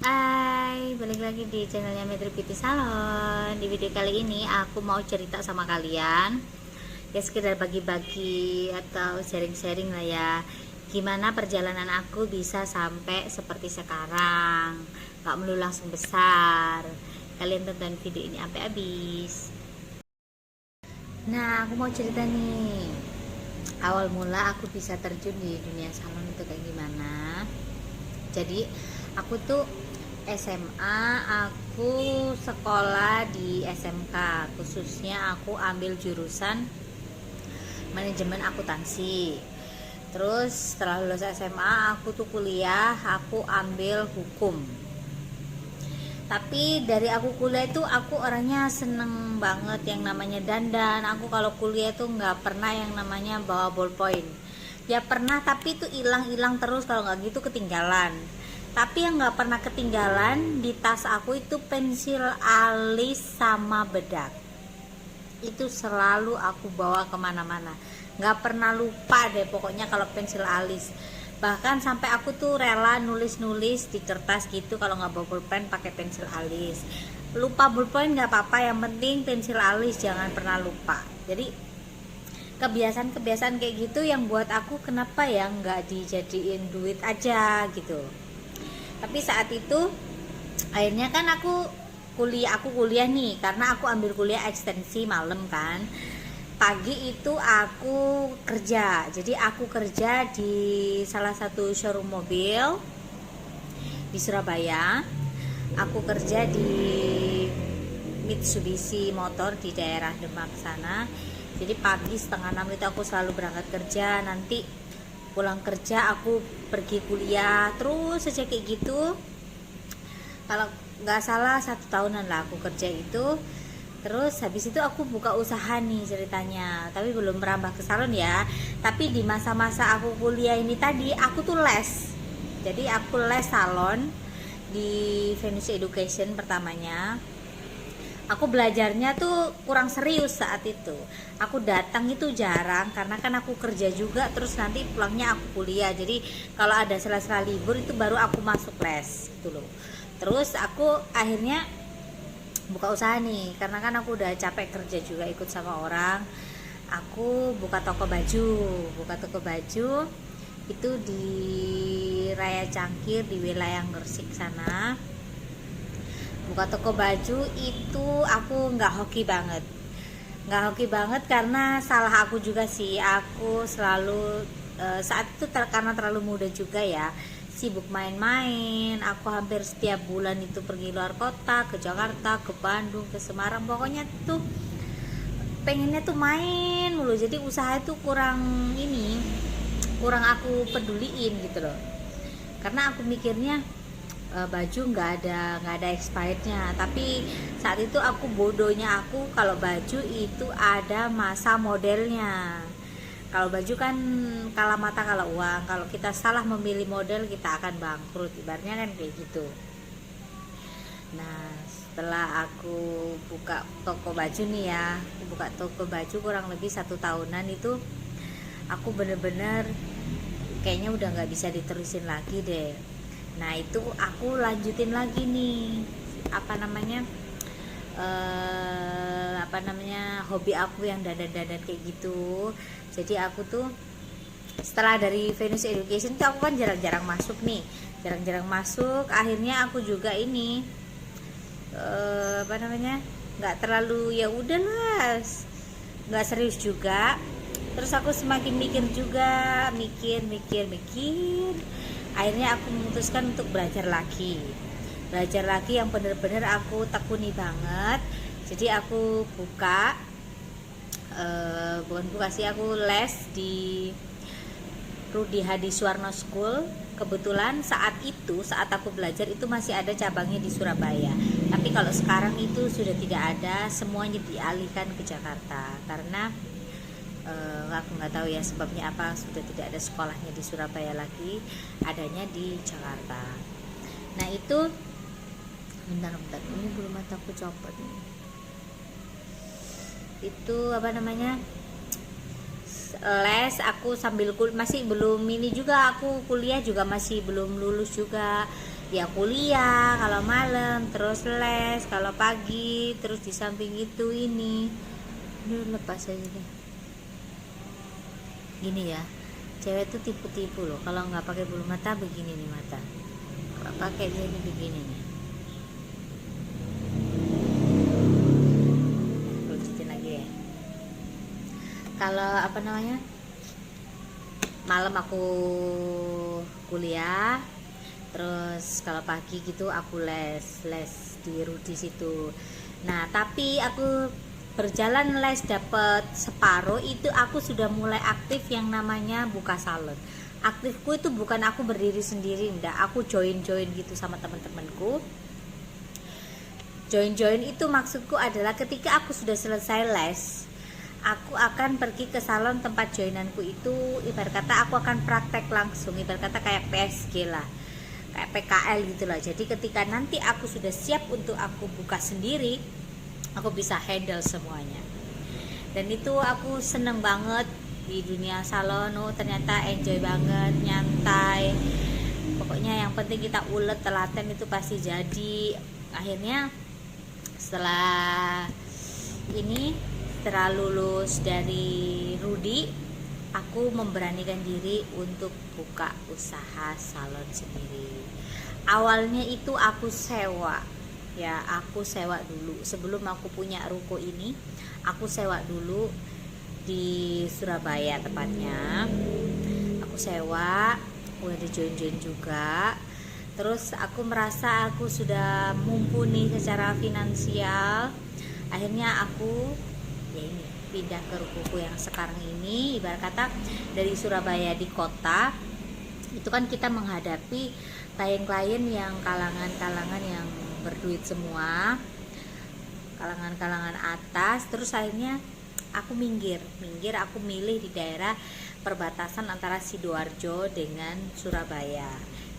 Hai, balik lagi di channelnya Metri Beauty Salon. Di video kali ini aku mau cerita sama kalian, ya sekedar bagi-bagi atau sharing-sharing lah ya, gimana perjalanan aku bisa sampai seperti sekarang, gak melulu langsung besar. Kalian tonton video ini sampai habis. Nah, aku mau cerita nih, awal mula aku bisa terjun di dunia salon itu kayak gimana. Jadi aku tuh SMA, aku sekolah di SMK, khususnya aku ambil jurusan manajemen akuntansi. Terus setelah lulus SMA aku tuh kuliah, aku ambil hukum. Tapi dari aku kuliah itu aku orangnya seneng banget yang namanya dandan. Aku kalau kuliah tuh nggak pernah yang namanya bawa ballpoint. Ya pernah, tapi itu hilang-hilang terus, kalau nggak gitu ketinggalan. Tapi yang nggak pernah ketinggalan di tas aku itu pensil alis sama bedak. Itu selalu aku bawa kemana-mana, nggak pernah lupa deh pokoknya kalau pensil alis. Bahkan sampai aku tuh rela nulis-nulis di kertas gitu, kalau nggak bawa pulpen pakai pensil alis. Lupa pulpen nggak apa-apa, yang penting pensil alis jangan pernah lupa. Jadi kebiasaan-kebiasaan kayak gitu yang buat aku kenapa ya nggak dijadiin duit aja gitu. Tapi saat itu akhirnya kan aku kuliah nih, karena aku ambil kuliah ekstensi malam kan. Pagi itu aku kerja, jadi aku kerja di salah satu showroom mobil di Surabaya. Aku kerja di Mitsubishi Motor di daerah Demak sana. Jadi pagi setengah 6 itu aku selalu berangkat kerja. Nanti pulang kerja aku pergi kuliah, terus saja kayak gitu. Kalau nggak salah 1 tahunan lah aku kerja itu. Terus habis itu aku buka usaha nih ceritanya, tapi belum merambah ke salon ya. Tapi di masa-masa aku kuliah ini tadi, aku tuh les. Jadi aku les salon di Venus Education pertamanya. Aku belajarnya tuh kurang serius saat itu. Aku datang itu jarang, karena kan aku kerja juga, terus nanti pulangnya aku kuliah. Jadi kalau ada sela-sela libur itu baru aku masuk les gitu loh. Terus aku akhirnya buka usaha nih, karena kan aku udah capek kerja juga ikut sama orang. Aku buka toko baju itu di Raya Cangkir di wilayah Gresik sana. Buka toko baju itu aku nggak hoki banget karena salah aku juga sih. Aku selalu saat itu karena terlalu muda juga ya, sibuk main-main. Aku hampir setiap bulan itu pergi luar kota, ke Jakarta, ke Bandung, ke Semarang. Pokoknya tuh pengennya tuh main mulu. Jadi usaha itu kurang aku peduliin gitu loh. Karena aku mikirnya baju nggak ada expirednya. Tapi saat itu aku bodohnya, aku kalau baju itu ada masa modelnya. Kalau baju kan kalah mata kalah uang, kalau kita salah memilih model kita akan bangkrut, ibaratnya kan kayak gitu. Nah setelah aku buka toko baju nih ya, aku buka toko baju kurang lebih 1 tahunan itu, aku bener-bener kayaknya udah nggak bisa diterusin lagi deh. Nah itu aku lanjutin lagi nih hobi aku yang dandan-dandan kayak gitu. Jadi aku tuh setelah dari Venus Education tuh aku kan jarang-jarang masuk nih, akhirnya aku juga ini nggak terlalu, ya udahlah, nggak serius juga. Terus aku semakin mikir juga, mikir, akhirnya aku memutuskan untuk belajar lagi yang bener-bener aku tekuni banget. Jadi aku aku les di Rudi Hadiswarno School. Kebetulan saat aku belajar itu masih ada cabangnya di Surabaya, tapi kalau sekarang itu sudah tidak ada, semuanya dialihkan ke Jakarta. Karena aku nggak tahu ya sebabnya apa, sudah tidak ada sekolahnya di Surabaya lagi, adanya di Jakarta. Nah itu bentar ini belum mataku copot nih. Itu les aku sambil masih belum ini juga, aku kuliah juga masih belum lulus juga. ya kuliah kalau malam, terus les kalau pagi, terus di samping itu ini. Udah lepas aja deh. Gini ya, cewek tuh tipu-tipu loh. Kalau nggak pakai bulu mata begini nih mata, kalau pakai jadi begini nih. Lanjutin lagi ya. Kalau apa namanya, malam aku kuliah, terus kalau pagi gitu aku les di Rudi situ. Nah tapi aku berjalan les dapet separuh itu aku sudah mulai aktif yang namanya buka salon. Aktifku itu bukan aku berdiri sendiri, enggak, aku join gitu sama teman-temanku. Join itu maksudku adalah ketika aku sudah selesai les, aku akan pergi ke salon tempat joinanku itu. Ibarat kata aku akan praktek langsung, ibarat kata kayak PSG lah, kayak PKL gitu lah. Jadi ketika nanti aku sudah siap untuk aku buka sendiri, aku bisa handle semuanya. Dan itu aku seneng banget di dunia salon. Ternyata enjoy banget, nyantai, pokoknya yang penting kita ulet telaten itu pasti jadi. Akhirnya setelah lulus dari Rudi, aku memberanikan diri untuk buka usaha salon sendiri. Awalnya itu aku sewa ya, aku sewa dulu sebelum aku punya ruko ini. Aku sewa dulu di Surabaya tepatnya, aku sewa, udah di join juga. Terus aku merasa aku sudah mumpuni secara finansial. Akhirnya aku ya ini pindah ke rukoku yang sekarang ini. Ibarat kata dari Surabaya di kota itu kan kita menghadapi klien-klien yang kalangan yang berduit semua, kalangan atas. Terus akhirnya aku minggir, aku milih di daerah perbatasan antara Sidoarjo dengan Surabaya.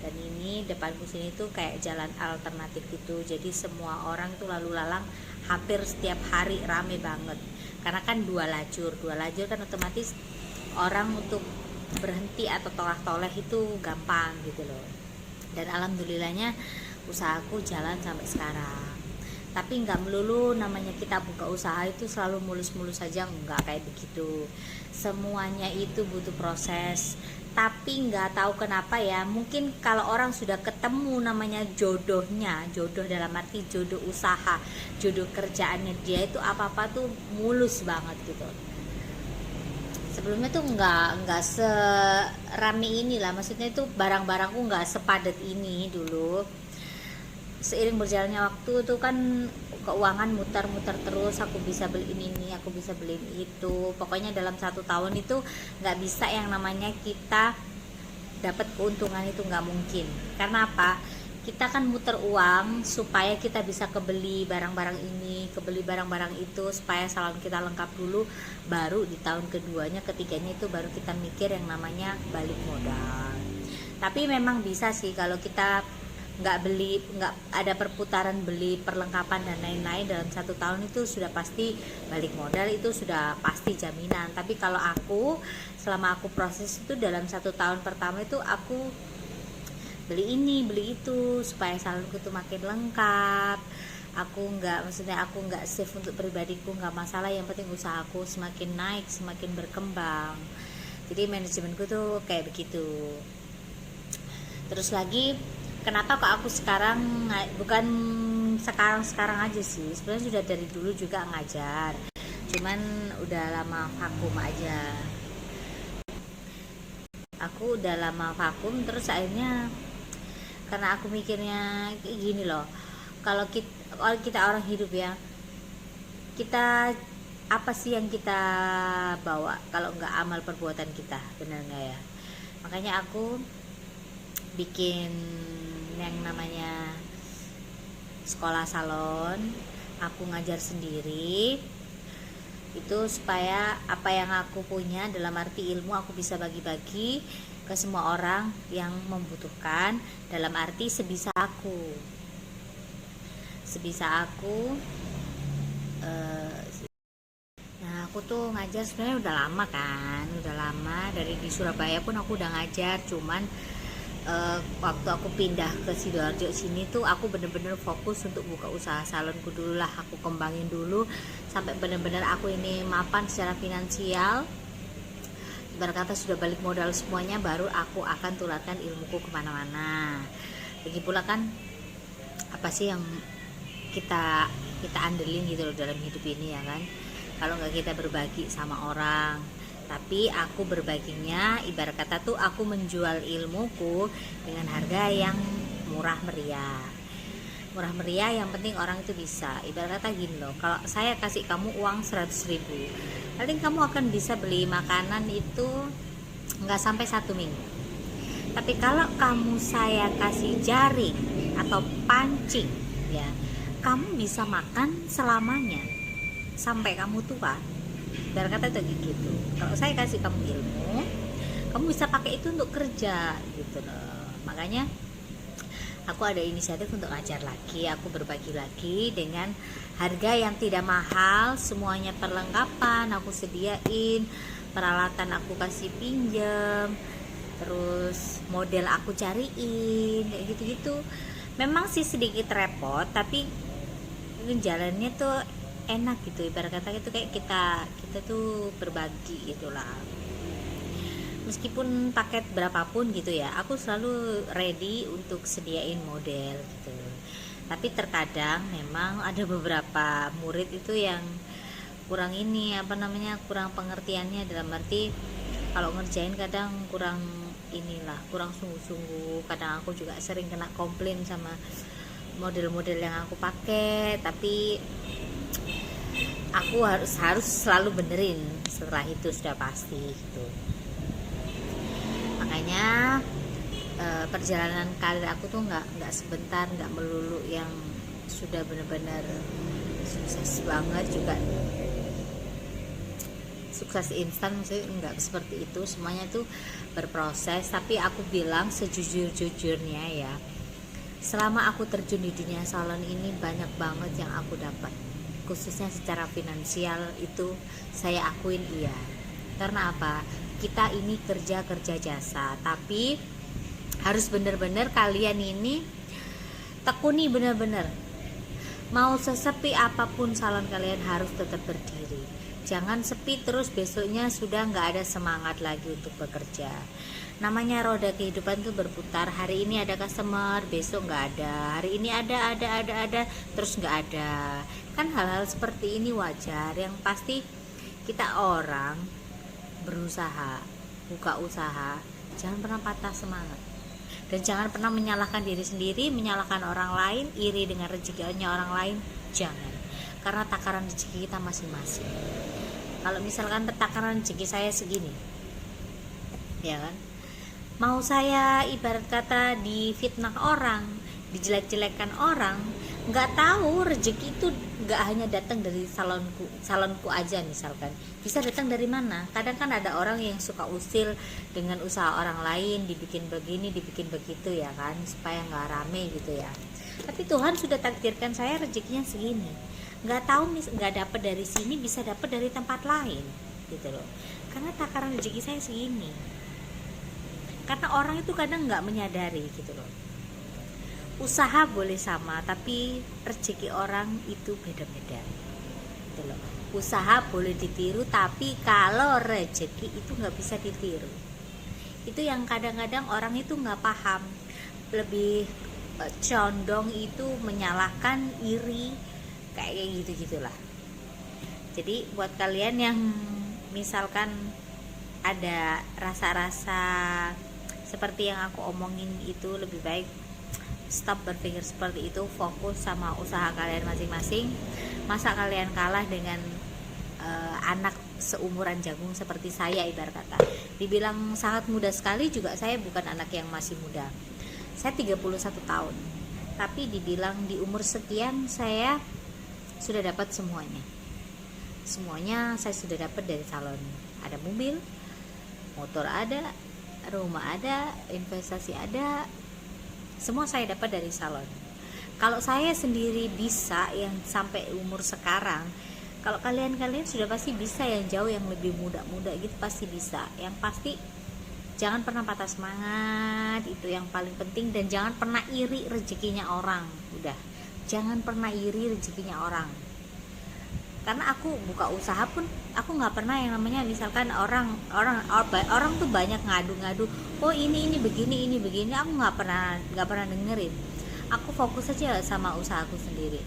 Dan ini depanku sini tuh kayak jalan alternatif gitu, jadi semua orang tuh lalu lalang hampir setiap hari, rame banget. Karena kan dua lajur kan otomatis orang untuk berhenti atau toleh itu gampang gitu loh. Dan alhamdulillahnya usahaku jalan sampai sekarang. Tapi nggak melulu namanya kita buka usaha itu selalu mulus-mulus saja, nggak kayak begitu. Semuanya itu butuh proses. Tapi nggak tahu kenapa ya, mungkin kalau orang sudah ketemu namanya jodohnya, jodoh dalam arti jodoh usaha, jodoh kerjaannya dia, itu apa-apa tuh mulus banget gitu. Sebelumnya tuh nggak serame inilah, maksudnya itu barang-barangku nggak sepadat ini dulu. Seiring berjalannya waktu tuh kan keuangan muter-muter terus, aku bisa beliin ini, aku bisa beliin itu. Pokoknya dalam 1 tahun itu nggak bisa yang namanya kita dapat keuntungan, itu nggak mungkin. Karena apa? Kita kan muter uang supaya kita bisa kebeli barang-barang ini, kebeli barang-barang itu, supaya salon kita lengkap dulu. Baru di tahun keduanya, ketiganya itu baru kita mikir yang namanya balik modal. Tapi memang bisa sih kalau kita nggak ada perputaran beli perlengkapan dan lain-lain, dalam 1 tahun itu sudah pasti balik modal, itu sudah pasti jaminan. Tapi kalau aku, selama aku proses itu dalam 1 tahun pertama itu aku beli ini beli itu supaya salonku tuh makin lengkap. Aku nggak save untuk pribadiku, nggak masalah, yang penting usahaku semakin naik, semakin berkembang. Jadi manajemenku tuh kayak begitu. Terus lagi, kenapa kok aku sekarang, bukan sekarang aja sih, sebenarnya sudah dari dulu juga ngajar, cuman udah lama vakum aja. Aku udah lama vakum, terus akhirnya karena aku mikirnya kayak gini loh, kalau kita orang hidup ya, kita apa sih yang kita bawa kalau nggak amal perbuatan kita, benar nggak ya? Makanya aku bikin yang namanya sekolah salon, aku ngajar sendiri itu supaya apa yang aku punya, dalam arti ilmu, aku bisa bagi-bagi ke semua orang yang membutuhkan, dalam arti sebisa aku nah aku tuh ngajar sebenarnya udah lama dari di Surabaya pun aku udah ngajar, cuman waktu aku pindah ke Sidoarjo sini tuh aku bener-bener fokus untuk buka usaha salonku dulu lah, aku kembangin dulu sampai bener-bener aku ini mapan secara finansial, ibarat kata sudah balik modal semuanya, baru aku akan tularkan ilmuku kemana-mana. Lagi pula kan apa sih yang kita andelin gitu loh dalam hidup ini ya kan, kalau nggak kita berbagi sama orang. Tapi aku berbaginya ibarat kata tuh aku menjual ilmuku dengan harga yang murah meriah, yang penting orang itu bisa. Ibarat kata gini loh, kalau saya kasih kamu uang 100.000, paling kamu akan bisa beli makanan itu nggak sampai 1 minggu. Tapi kalau kamu saya kasih jaring atau pancing ya, kamu bisa makan selamanya sampai kamu tua. Biar kata itu gitu. Kalau saya kasih kamu ilmu, kamu bisa pakai itu untuk kerja gitu loh. Makanya aku ada inisiatif untuk ngajar lagi, aku berbagi lagi dengan harga yang tidak mahal, semuanya perlengkapan aku sediain, peralatan aku kasih pinjam, terus model aku cariin, kayak gitu-gitu. Memang sih sedikit repot, tapi jalannya tuh enak gitu, ibarat kata itu kayak kita tuh berbagi gitulah. Meskipun paket berapapun gitu ya, aku selalu ready untuk sediain model gitu. Tapi terkadang memang ada beberapa murid itu yang kurang kurang pengertiannya, dalam arti kalau ngerjain kadang kurang kurang sungguh-sungguh. Kadang aku juga sering kena komplain sama model-model yang aku pakai, tapi aku harus selalu benerin setelah itu sudah pasti gitu. Makanya perjalanan karir aku tuh nggak sebentar, nggak melulu yang sudah benar-benar sukses banget juga, sukses instan, maksudnya nggak seperti itu. Semuanya tuh berproses. Tapi aku bilang sejujur-jujurnya ya, selama aku terjun di dunia salon ini banyak banget yang aku dapat, khususnya secara finansial itu saya akuin iya. Karena apa? Kita ini kerja jasa, tapi harus bener-bener kalian ini tekuni bener-bener. Mau sesepi apapun salon kalian harus tetap berdiri. Jangan sepi terus besoknya sudah nggak ada semangat lagi untuk bekerja. Namanya roda kehidupan tuh berputar. Hari ini ada customer, besok nggak ada. Hari ini ada, terus nggak ada. Kan hal-hal seperti ini wajar. Yang pasti kita orang berusaha, buka usaha, jangan pernah patah semangat. Dan jangan pernah menyalahkan diri sendiri, menyalahkan orang lain, iri dengan rezekinya orang lain. Jangan. Karena takaran rezeki kita masing-masing. Kalau misalkan takaran rezeki saya segini, ya kan, mau saya ibarat kata difitnah orang, dijelek-jelekan orang, nggak tahu rezeki itu nggak hanya datang dari salonku aja misalkan, bisa datang dari mana. Kadang kan ada orang yang suka usil dengan usaha orang lain, dibikin begini dibikin begitu ya kan, supaya nggak rame gitu ya. Tapi Tuhan sudah takdirkan saya rezekinya segini, nggak tahu nggak dapat dari sini, bisa dapat dari tempat lain gitu loh. Karena takaran rezeki saya segini. Karena orang itu kadang nggak menyadari gitu loh. Usaha boleh sama, tapi rezeki orang itu beda-beda gitu loh. Usaha boleh ditiru, tapi kalau rezeki itu nggak bisa ditiru. Itu yang kadang-kadang orang itu nggak paham, lebih condong itu menyalahkan, iri, kayak gitu-gitulah. Jadi buat kalian yang misalkan ada rasa-rasa seperti yang aku omongin itu, lebih baik stop berpikir seperti itu, fokus sama usaha kalian masing-masing. Masa kalian kalah dengan anak seumuran jagung seperti saya, ibarat kata. Dibilang sangat muda sekali juga, saya bukan anak yang masih muda. Saya 31 tahun. Tapi dibilang di umur sekian saya sudah dapat semuanya. Semuanya saya sudah dapat dari salon. Ada mobil, motor ada, rumah ada, investasi ada, semua saya dapat dari salon. Kalau saya sendiri bisa yang sampai umur sekarang, kalau kalian sudah pasti bisa yang jauh, yang lebih muda gitu pasti bisa. Yang pasti jangan pernah patah semangat, itu yang paling penting. Dan jangan pernah iri rezekinya orang. Udah, jangan pernah iri rezekinya orang. Karena aku buka usaha pun aku nggak pernah yang namanya misalkan orang tuh banyak ngadu-ngadu, oh ini begini, aku nggak pernah dengerin. Aku fokus aja sama usahaku sendiri.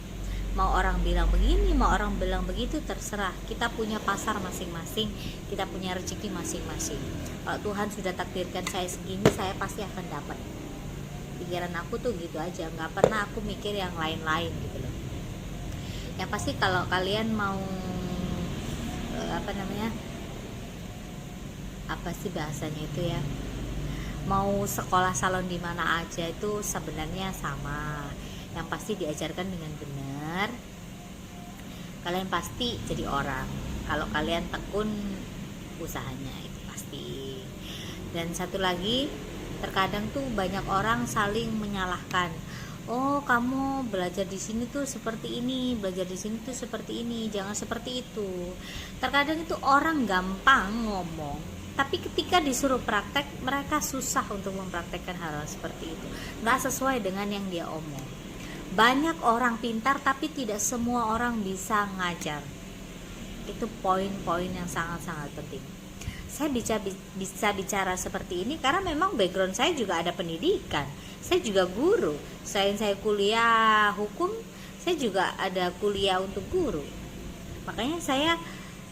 Mau orang bilang begini, mau orang bilang begitu, terserah. Kita punya pasar masing-masing, kita punya rezeki masing-masing. Kalau Tuhan sudah takdirkan saya segini, saya pasti akan dapat. Pikiran aku tuh gitu aja, nggak pernah aku mikir yang lain-lain gitu loh. Yang pasti kalau kalian mau apa sih bahasanya itu ya, mau sekolah salon di mana aja itu sebenarnya sama. Yang pasti diajarkan dengan benar, kalian pasti jadi orang. Kalau kalian tekun usahanya itu pasti. Dan satu lagi, terkadang tuh banyak orang saling menyalahkan. Oh, kamu belajar di sini tuh seperti ini, belajar di sini tuh seperti ini, jangan seperti itu. Terkadang itu orang gampang ngomong, tapi ketika disuruh praktek, mereka susah untuk mempraktekkan hal seperti itu. Nggak sesuai dengan yang dia omong. Banyak orang pintar, tapi tidak semua orang bisa ngajar. Itu poin-poin yang sangat-sangat penting. Saya bisa bicara seperti ini karena memang background saya juga ada pendidikan. Saya juga guru. Selain saya kuliah hukum, saya juga ada kuliah untuk guru. Makanya saya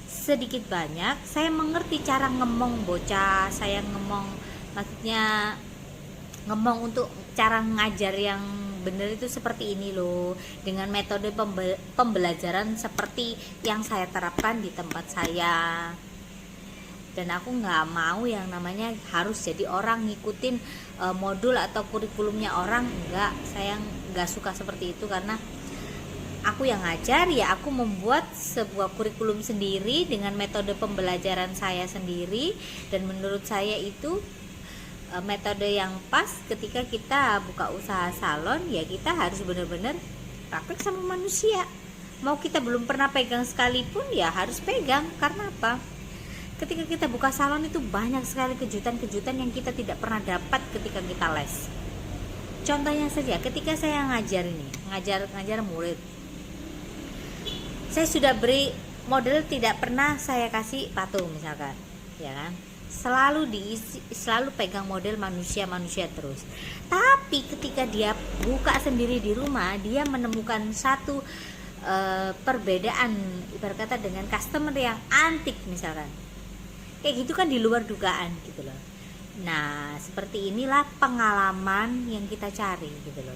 sedikit banyak saya mengerti cara ngomong bocah, saya maksudnya ngomong untuk cara ngajar yang benar itu seperti ini loh, dengan metode pembelajaran seperti yang saya terapkan di tempat saya. Dan aku nggak mau yang namanya harus jadi orang ngikutin modul atau kurikulumnya orang. Enggak, saya nggak suka seperti itu. Karena aku yang ngajar, ya aku membuat sebuah kurikulum sendiri dengan metode pembelajaran saya sendiri. Dan menurut saya itu metode yang pas ketika kita buka usaha salon. Ya kita harus benar-benar praktek sama manusia. Mau kita belum pernah pegang sekalipun, ya harus pegang. Karena apa? Ketika kita buka salon itu banyak sekali kejutan-kejutan yang kita tidak pernah dapat ketika kita les. Contohnya saja, ketika saya ngajar murid, saya sudah beri model, tidak pernah saya kasih patung misalkan, ya kan? Selalu pegang model manusia terus. Tapi ketika dia buka sendiri di rumah, dia menemukan satu perbedaan, ibarat kata dengan customer yang antik misalkan. Kayak gitu kan di luar dugaan gitu loh. Nah, seperti inilah pengalaman yang kita cari gitu loh.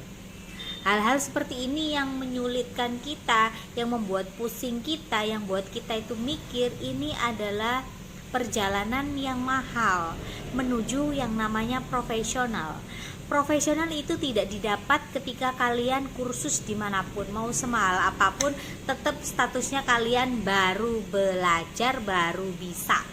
Hal-hal seperti ini yang menyulitkan kita, yang membuat pusing kita, yang buat kita itu mikir. Ini adalah perjalanan yang mahal menuju yang namanya profesional. Profesional itu tidak didapat ketika kalian kursus dimanapun, mau semahal apapun, tetap statusnya kalian baru belajar, baru bisa.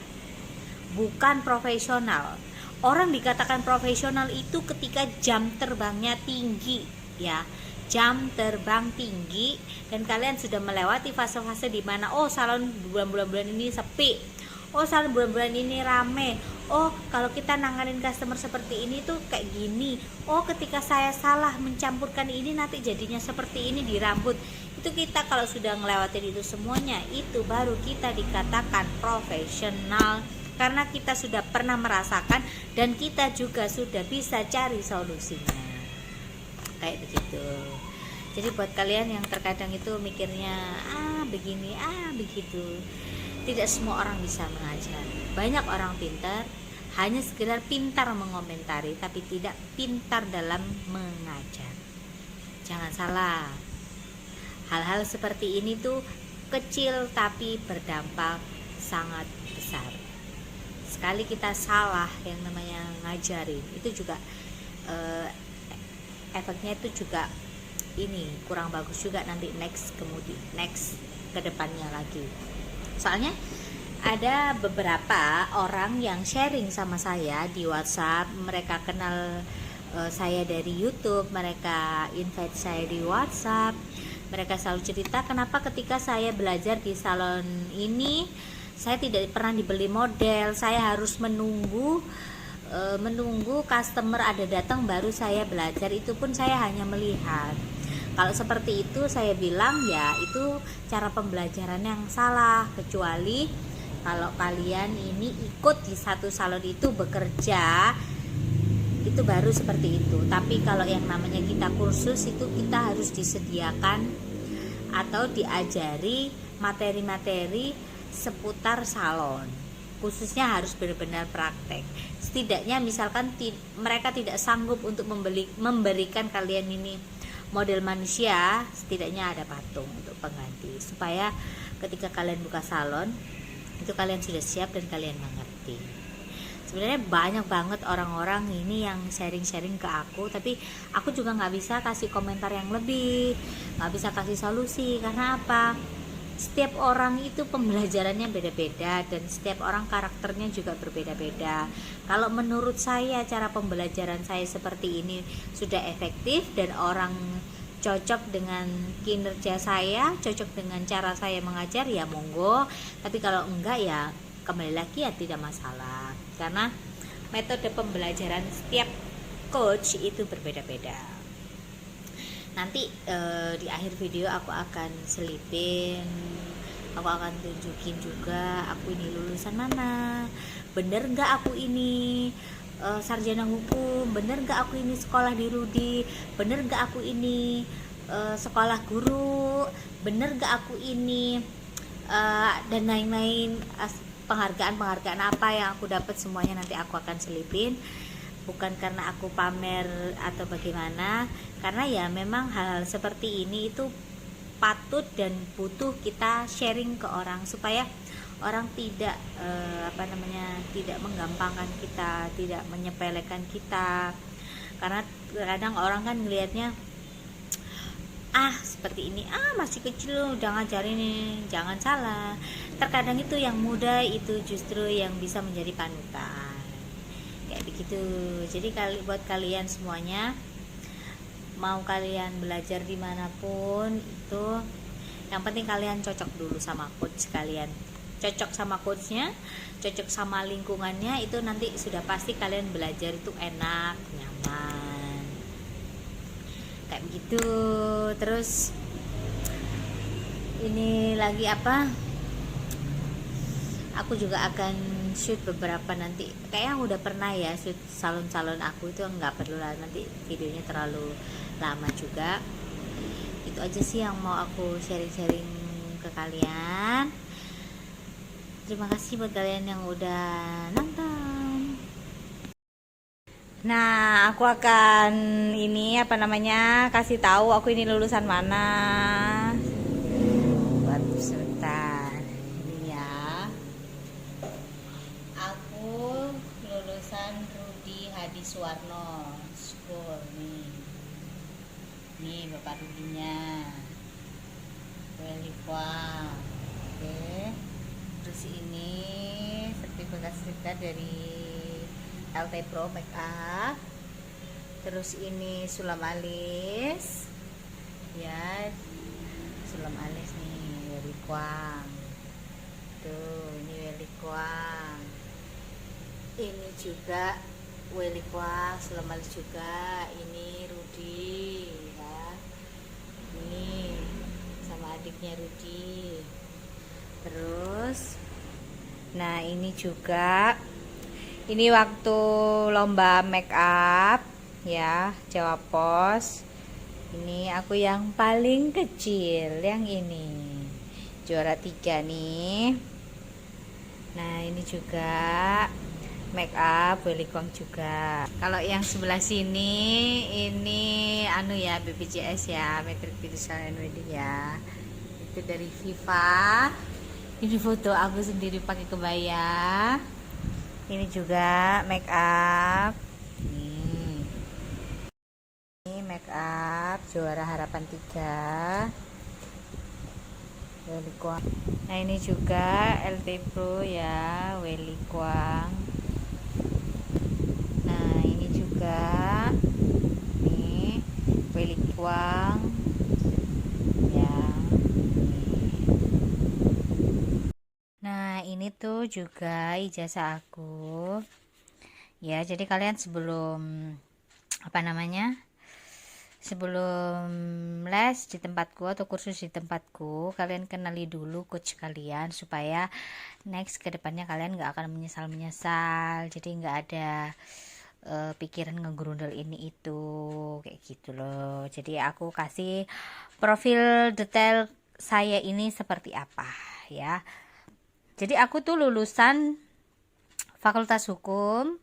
Bukan profesional. Orang dikatakan profesional itu ketika jam terbangnya tinggi, ya, jam terbang tinggi, dan kalian sudah melewati fase-fase di mana salon bulan-bulan ini sepi, salon bulan-bulan ini rame, kalau kita nanganin customer seperti ini tuh kayak gini, ketika saya salah mencampurkan ini nanti jadinya seperti ini di rambut. Itu kita kalau sudah ngelewatin itu semuanya, itu baru kita dikatakan profesional. Karena kita sudah pernah merasakan dan kita juga sudah bisa cari solusinya. Kayak begitu. Jadi buat kalian yang terkadang itu mikirnya begini, begitu, tidak semua orang bisa mengajar. Banyak orang pintar, hanya sekedar pintar mengomentari, tapi tidak pintar dalam mengajar. Jangan salah. Hal-hal seperti ini tuh kecil tapi berdampak sangat besar. Sekali kita salah yang namanya ngajarin, itu juga efeknya itu juga ini kurang bagus juga nanti next ke depannya lagi. Soalnya ada beberapa orang yang sharing sama saya di WhatsApp, mereka kenal saya dari YouTube, mereka invite saya di WhatsApp, mereka selalu cerita kenapa ketika saya belajar di salon ini saya tidak pernah dibeli model, saya harus menunggu menunggu customer ada datang baru saya belajar, itu pun saya hanya melihat. Kalau seperti itu saya bilang ya itu cara pembelajaran yang salah, kecuali kalau kalian ini ikut di satu salon itu bekerja, itu baru seperti itu. Tapi kalau yang namanya kita kursus itu kita harus disediakan atau diajari materi-materi seputar salon, khususnya harus benar-benar praktek. Setidaknya misalkan mereka tidak sanggup untuk memberikan kalian ini model manusia, setidaknya ada patung untuk pengganti, supaya ketika kalian buka salon itu kalian sudah siap dan kalian mengerti. Sebenarnya banyak banget orang-orang ini yang sharing-sharing ke aku, tapi aku juga nggak bisa kasih komentar yang lebih, nggak bisa kasih solusi. Karena apa? Setiap orang itu pembelajarannya beda-beda dan setiap orang karakternya juga berbeda-beda. Kalau menurut saya cara pembelajaran saya seperti ini sudah efektif dan orang cocok dengan kinerja saya, cocok dengan cara saya mengajar, ya monggo. Tapi kalau enggak ya kembali lagi ya tidak masalah, karena metode pembelajaran setiap coach itu berbeda-beda. Nanti di akhir video aku akan selipin, aku akan tunjukin juga aku ini lulusan mana, bener nggak aku ini sarjana hukum, bener nggak aku ini sekolah di Rudi, bener nggak aku ini sekolah guru, bener nggak aku ini dan lain-lain. Penghargaan apa yang aku dapat semuanya nanti aku akan selipin. Bukan karena aku pamer atau bagaimana, karena ya memang hal-hal seperti ini itu patut dan butuh kita sharing ke orang supaya orang tidak tidak menggampangkan kita, tidak menyepelekan kita. Karena kadang orang kan melihatnya seperti ini, masih kecil udah ngajarin ini. Jangan salah, terkadang itu yang muda itu justru yang bisa menjadi panutan kayak begitu. Jadi buat kalian semuanya, mau kalian belajar dimanapun itu, yang penting kalian cocok dulu sama coach kalian, cocok sama coachnya, cocok sama lingkungannya, itu nanti sudah pasti kalian belajar itu enak, nyaman kayak begitu. Terus ini lagi apa, aku juga akan shoot beberapa nanti, kayaknya udah pernah ya shoot salon-salon aku, itu nggak perlu lah nanti videonya terlalu lama juga. Itu aja sih yang mau aku sharing-sharing ke kalian. Terima kasih buat kalian yang udah nonton. Nah, aku akan ini kasih tahu aku ini lulusan mana. Buat sebentar. Ini ya. Aku lulusan Rudi Hadi Suwarno School nih. Nih Bapak Rudinya. Welcome. Oke. Terus ini sertifikat dari LT Pro Makeup. Terus ini sulam alis ya, sulam alis nih Welcome. Tuh ini Welcome, ini juga Welcome sulam alis juga. Ini Rudi ya, ini sama adiknya Rudi. Terus nah ini juga, ini waktu lomba make up ya, Jawa Pos. Ini aku yang paling kecil, yang ini juara 3 nih. Nah ini juga make up Welcome juga. Kalau yang sebelah sini ini ya BPJS ya, Matric Beauty Salon Wedding ya, itu dari Viva. Ini foto aku sendiri pakai kebaya. Ini juga make up. Ini make up juara harapan 3. Welcome. Nah ini juga LT Pro ya, Welcome. Nah ini juga nih Welcome ya. Nah ini tuh juga ijazah aku ya. Jadi kalian sebelum sebelum les di tempatku atau kursus di tempatku, kalian kenali dulu coach kalian supaya next kedepannya kalian nggak akan menyesal. Jadi nggak ada pikiran ngegrundel ini itu kayak gitu loh. Jadi aku kasih profil detail saya ini seperti apa ya. Jadi aku tuh lulusan Fakultas Hukum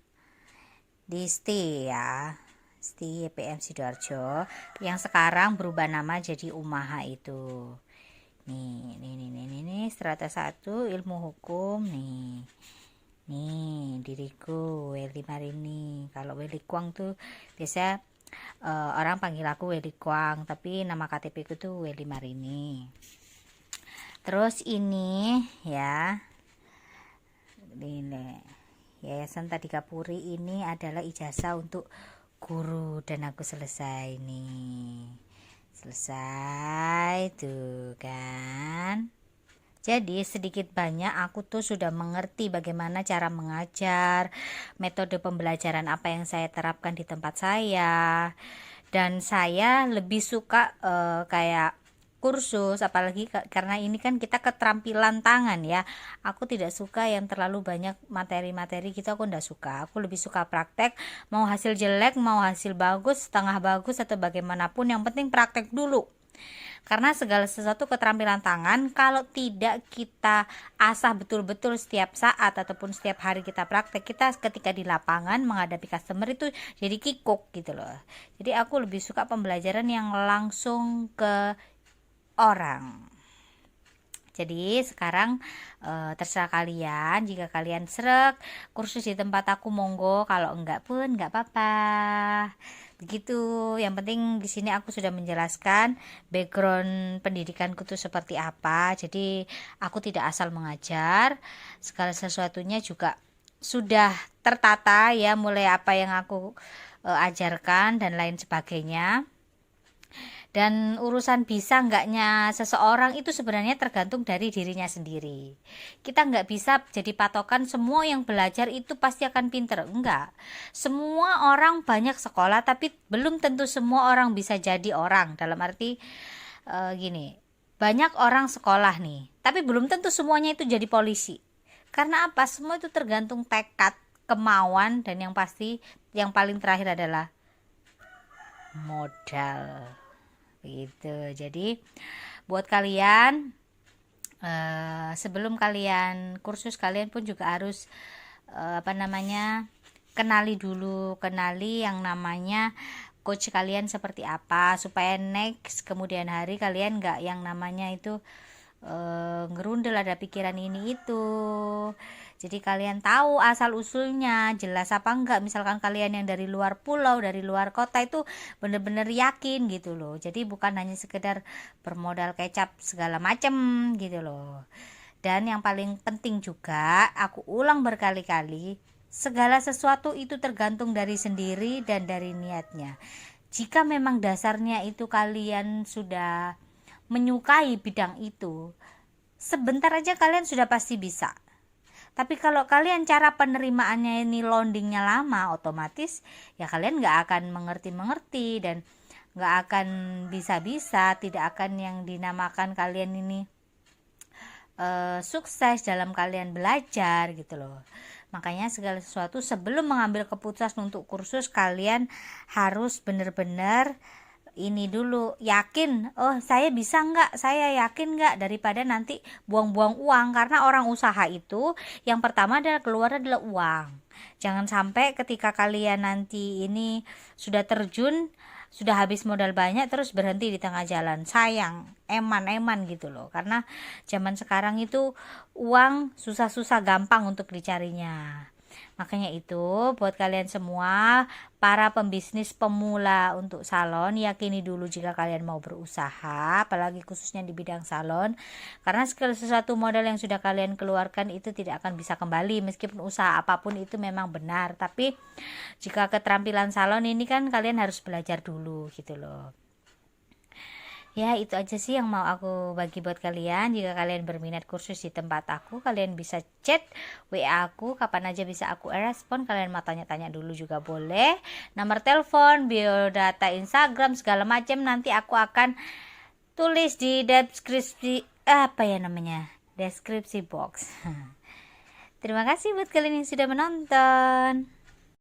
di STI ya, STI YPM Sidoarjo, yang sekarang berubah nama jadi Umaha itu. Nih, strata 1 ilmu hukum nih. Nih, diriku Welly Marini. Kalau Welly Kwang tuh biasa orang panggil aku Welly Kwang, tapi nama KTP ku tuh Welly Marini. Terus ini ya, ini Yayasan Tadika Puri ini adalah ijazah untuk guru dan aku selesai nih. Selesai tuh kan. Jadi sedikit banyak aku tuh sudah mengerti bagaimana cara mengajar, metode pembelajaran apa yang saya terapkan di tempat saya. Dan saya lebih suka kayak kursus, apalagi karena ini kan kita keterampilan tangan ya. Aku tidak suka yang terlalu banyak materi-materi gitu, aku tidak suka. Aku lebih suka praktek, mau hasil jelek, mau hasil bagus, setengah bagus atau bagaimanapun, yang penting praktek dulu. Karena segala sesuatu keterampilan tangan kalau tidak kita asah betul-betul setiap saat ataupun setiap hari kita praktek, kita ketika di lapangan menghadapi customer itu jadi kikuk gitu loh. Jadi aku lebih suka pembelajaran yang langsung ke orang. Jadi sekarang terserah kalian, jika kalian srek kursus di tempat aku monggo, kalau enggak pun enggak apa-apa. Begitu. Yang penting di sini aku sudah menjelaskan background pendidikanku tuh seperti apa. Jadi aku tidak asal mengajar, segala sesuatunya juga sudah tertata ya, mulai apa yang aku ajarkan dan lain sebagainya. Dan urusan bisa enggaknya seseorang itu sebenarnya tergantung dari dirinya sendiri. Kita enggak bisa jadi patokan semua yang belajar itu pasti akan pinter. Enggak. Semua orang banyak sekolah, tapi belum tentu semua orang bisa jadi orang. Dalam arti gini, banyak orang sekolah nih, tapi belum tentu semuanya itu jadi polisi. Karena apa? Semua itu tergantung tekad, kemauan, dan yang pasti yang paling terakhir adalah modal. Gitu. Jadi buat kalian sebelum kalian kursus, kalian pun juga harus kenali yang namanya coach kalian seperti apa, supaya next kemudian hari kalian nggak yang namanya itu ngerundel ada pikiran ini itu. Jadi kalian tahu asal usulnya jelas apa enggak. Misalkan kalian yang dari luar pulau, dari luar kota, itu bener-bener yakin gitu loh. Jadi bukan hanya sekedar bermodal kecap segala macem gitu loh. Dan yang paling penting juga, aku ulang berkali-kali, segala sesuatu itu tergantung dari sendiri dan dari niatnya. Jika memang dasarnya itu kalian sudah menyukai bidang itu, sebentar aja kalian sudah pasti bisa. Tapi kalau kalian cara penerimaannya ini loadingnya lama, otomatis ya kalian nggak akan mengerti dan nggak akan bisa-bisa, tidak akan yang dinamakan kalian ini sukses dalam kalian belajar gitu loh. Makanya segala sesuatu sebelum mengambil keputusan untuk kursus, kalian harus benar-benar ini dulu, yakin, oh saya bisa nggak, saya yakin nggak, daripada nanti buang-buang uang. Karena orang usaha itu yang pertama adalah keluar adalah uang. Jangan sampai ketika kalian nanti ini sudah terjun, sudah habis modal banyak, terus berhenti di tengah jalan. Sayang, eman gitu loh. Karena zaman sekarang itu uang susah-susah gampang untuk dicarinya. Makanya itu buat kalian semua para pembisnis pemula untuk salon, yakini dulu jika kalian mau berusaha, apalagi khususnya di bidang salon, karena segala sesuatu modal yang sudah kalian keluarkan itu tidak akan bisa kembali. Meskipun usaha apapun itu memang benar, tapi jika keterampilan salon ini kan kalian harus belajar dulu gitu loh. Ya itu aja sih yang mau aku bagi buat kalian. Jika kalian berminat kursus di tempat aku, kalian bisa chat WA aku, kapan aja bisa aku respon. Kalian mau tanya-tanya dulu juga boleh. Nomor telepon, biodata Instagram, segala macam nanti aku akan tulis di deskripsi, apa ya namanya, deskripsi box. Terima kasih buat kalian yang sudah menonton.